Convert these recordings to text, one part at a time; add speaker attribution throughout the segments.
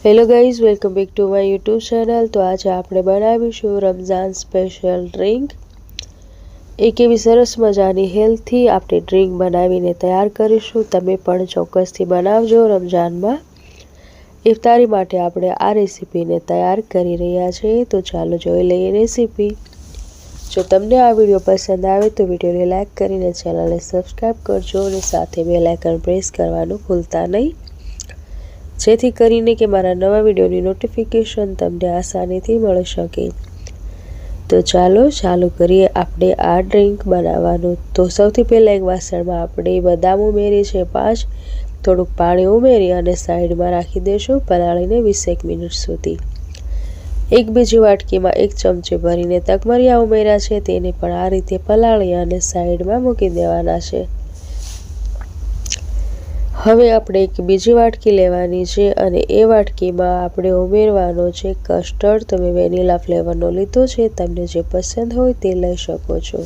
Speaker 1: Hello guys, welcome back to my YouTube channel. તો આજે આપણે બનાવીશું રમઝાન સ્પેશિયલ ડ્રિંક। એક એવી સરસ મજાની હેલ્થી આપણે ડ્રિંક બનાવીને તૈયાર કરીશું। તમે પણ ચોક્કસથી બનાવજો। રમઝાનમાં ઇફતારી માટે આપણે આ રેસીપીને તૈયાર કરી રહ્યા છીએ। તો ચાલો જોઈ લઈએ રેસીપી। જો તમને આ વિડીયો પસંદ આવે તો વિડીયોને લાઇક કરીને ચેનલને સબસ્ક્રાઈબ કરજો અને સાથે બેલ આઇકન પ્રેસ કરવાનું ભૂલતા નહીં, જેથી કરીને કે મારા નવા વિડીયોની નોટિફિકેશન તમને આસાનીથી મળી શકે। તો ચાલો ચાલુ કરીએ આપણે આ ડ્રિંક બનાવવાનું। તો સૌથી પહેલાં એક વાસણમાં આપણે બદામ ઉમેરી છે 5, થોડુંક પાણી ઉમેરી અને સાઈડમાં રાખી દઈશું પલાળીને 20 મિનિટ સુધી। એક બીજી વાટકીમાં 1 ચમચી ભરીને તકમરિયા ઉમેર્યા છે, તેને પણ આ રીતે પલાળી અને સાઈડમાં મૂકી દેવાના છે। હવે આપણે એક બીજી વાટકી લેવાની છે અને એ વાટકીમાં આપણે ઉમેરવાનો છે કસ્ટર્ડ। તમે વેનીલા ફ્લેવરનો લીધો છે, તમને જે પસંદ હોય તે લઈ શકો છો।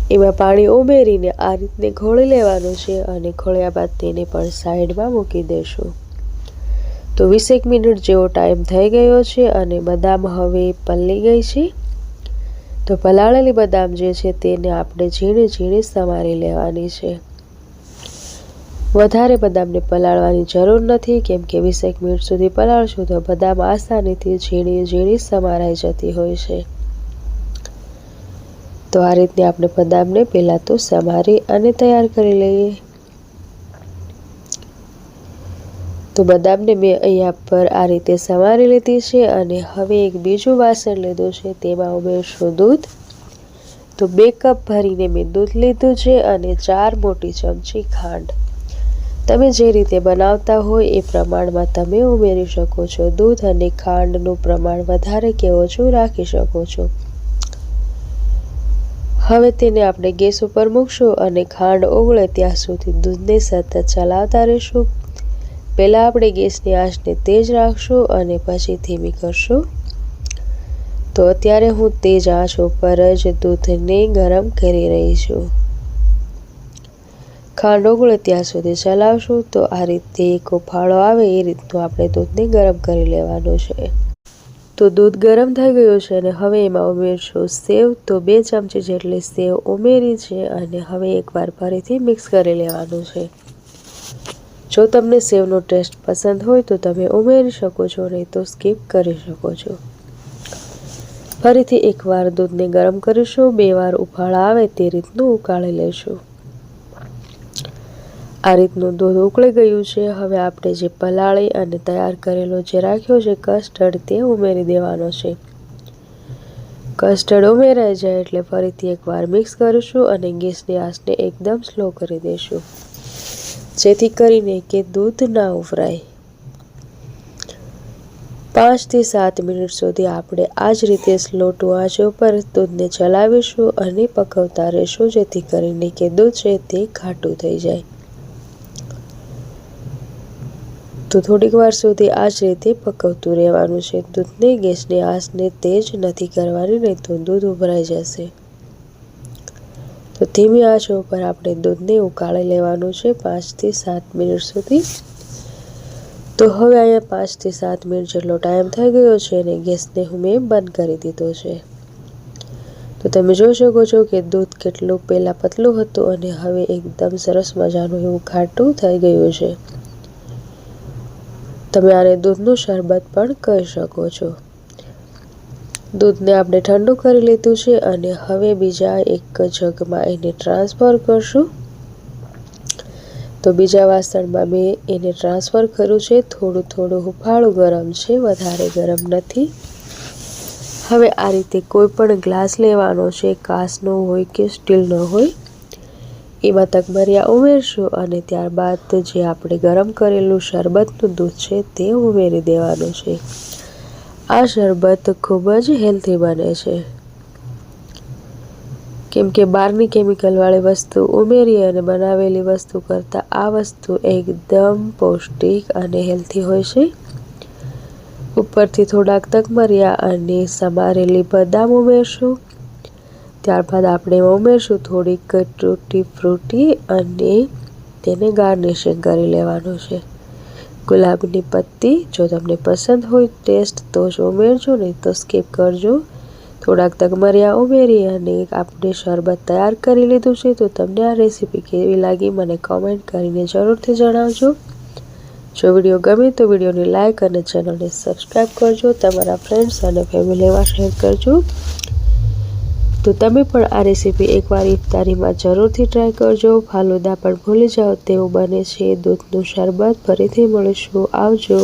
Speaker 1: એમાં પાણી ઉમેરીને આ રીતે ઘોળી લેવાનું છે અને ઘોળ્યા બાદ તેને પણ સાઈડમાં મૂકી દેશું। તો 20 મિનિટ જેવો ટાઈમ થઈ ગયો છે અને બદામ હવે પલળી ગઈ છે। તો પલાળેલી બદામ જે છે તેને આપણે ઝીણી ઝીણી સમારી લેવાની છે। વધારે બદામને પલાળવાની જરૂર નથી, કેમ કે 20 મિનિટ સુધી પલાળશું તો બદામ આસાનીથી ઝીણી ઝીણી સમારાઈ જતી હોય છે। તો આ રીતે આપણે બદામને પહેલાં તો સમારી અને તૈયાર કરી લઈએ। તો બદામને મેં અહીંયા પર આ રીતે સમારી લીધી છે અને હવે એક બીજું વાસણ લીધું છે, તેમાં ઉમેરશું દૂધ। તો 2 કપ ભરીને મેં દૂધ લીધું છે અને 4 મોટી ચમચી ખાંડ। તમે જે રીતે બનાવતા હોય એ પ્રમાણમાં તમે ઉમેરી શકો છો। દૂધ અને ખાંડનું પ્રમાણ વધારે કે ઓછું રાખી શકો છો। હવે તેને આપણે ગેસ ઉપર મૂકશું અને ખાંડ ઓગળે ત્યાં સુધી દૂધને સતત ચલાવતા રહીશું। પહેલાં આપણે ગેસની આંચને તેજ રાખશું અને પછી ધીમી કરશું। તો અત્યારે હું તેજ આંચ ઉપર જ દૂધને ગરમ કરી રહી છું। ખાંડ ઓગળે ત્યાં સુધી ચલાવશું। તો આ રીતે એક ઉફાળો આવે એ રીતનું આપણે દૂધને ગરમ કરી લેવાનું છે। તો દૂધ ગરમ થઈ ગયું છે અને હવે એમાં ઉમેરશું સેવ। તો 2 ચમચી જેટલી સેવ ઉમેરી છે અને હવે એકવાર ફરીથી મિક્સ કરી લેવાનું છે। જો તમને સેવનો ટેસ્ટ પસંદ હોય તો તમે ઉમેરી શકો છો, નહીં તો સ્કીપ કરી શકો છો। ફરીથી એકવાર દૂધને ગરમ કરીશું, 2 વાર ઉફાળા આવે તે રીતનું ઉકાળી લઈશું। આ રીતનું દૂધ ઉકળી ગયું છે। હવે આપણે જે પલાળી અને તૈયાર કરેલો જે રાખ્યો છે કસ્ટર્ડ, તે ઉમેરી દેવાનો છે। કસ્ટર્ડ ઉમેરાઈ જાય એટલે ફરીથી એકવાર મિક્સ કરીશું અને ગેસની આંચને એકદમ સ્લો કરી દઈશું, જેથી કરીને કે દૂધ ના ઉભરાય। 5 થી 7 મિનિટ સુધી આપણે આ જ રીતે સ્લો ટુ આંચ ઉપર દૂધને ચલાવીશું અને પકવતા રહીશું, જેથી કરીને કે દૂધ છે તે ઘાટું થઈ જાય। તો થોડીક વાર સુધી આ જ રીતે પકવતું રહેવાનું છે દૂધને। ગેસની આંચને તેજ નથી કરવાની, નહીં તો દૂધ ઉભરાઈ જશે। તો ધીમી આંચ ઉપર આપણે દૂધને ઉકાળી લેવાનું છે 5 થી 7 મિનિટ સુધી। તો હવે અહીંયા 5 થી 7 મિનિટ જેટલો ટાઈમ થઈ ગયો છે અને ગેસને મેં બંધ કરી દીધો છે। તો તમે જોઈ શકો છો કે દૂધ કેટલું પહેલાં પતલું હતું અને હવે એકદમ સરસ મજાનું એવું ઘાટું થઈ ગયું છે। તમે આને દૂધનું શરબત પણ કહી શકો છો। દૂધને આપણે ઠંડુ કરી લીધું છે અને હવે બીજા એક જગમાં એને ટ્રાન્સફર કરશું। તો બીજા વાસણમાં મેં એને ટ્રાન્સફર કર્યું છે। થોડું થોડું હુંફાળું ગરમ છે, વધારે ગરમ નથી। હવે આ રીતે કોઈ પણ ગ્લાસ લેવાનો છે, કાચનો હોય કે સ્ટીલનો હોય, એમાં તકમરિયા ઉમેરશું અને ત્યારબાદ જે આપણે ગરમ કરેલું શરબતનું દૂધ છે તે ઉમેરી દેવાનું છે। આ શરબત ખૂબ જ હેલ્ધી બને છે, કેમ કે બહારની કેમિકલવાળી વસ્તુ ઉમેરી અને બનાવેલી વસ્તુ કરતાં આ વસ્તુ એકદમ પૌષ્ટિક અને હેલ્ધી હોય છે। ઉપરથી થોડાક તકમરિયા અને સમારેલી બદામ ઉમેરશું। ત્યારબાદ આપણે ઉમેરશું થોડીક ટૂટી ફ્રૂટી અને તેને ગાર્નિશિંગ કરી લેવાનું છે। ગુલાબની પત્તી જો તમને પસંદ હોય ટેસ્ટ તો જ ઉમેરજો, નહીં તો સ્કીપ કરજો. થોડાક તગમરિયા ઉમેરી અને આપણે શરબત તૈયાર કરી લીધું છે. તો તમને આ રેસીપી કેવી લાગી મને કમેન્ટ કરીને જરૂરથી જણાવજો. જો વિડીયો ગમે તો વિડીયોને લાઇક અને ચેનલને સબસ્ક્રાઈબ કરજો. તમારા ફ્રેન્ડ્સ અને ફેમિલીમાં શેર કરજો. તો તમે પણ આ રેસીપી એકવાર ઇફતારીમાં જરૂરથી ટ્રાય કરજો. ફાલુદા પણ ભૂલી જાઓ તેવું બને છે દૂધનું શરબત. ફરીથી મળીશું. આવજો.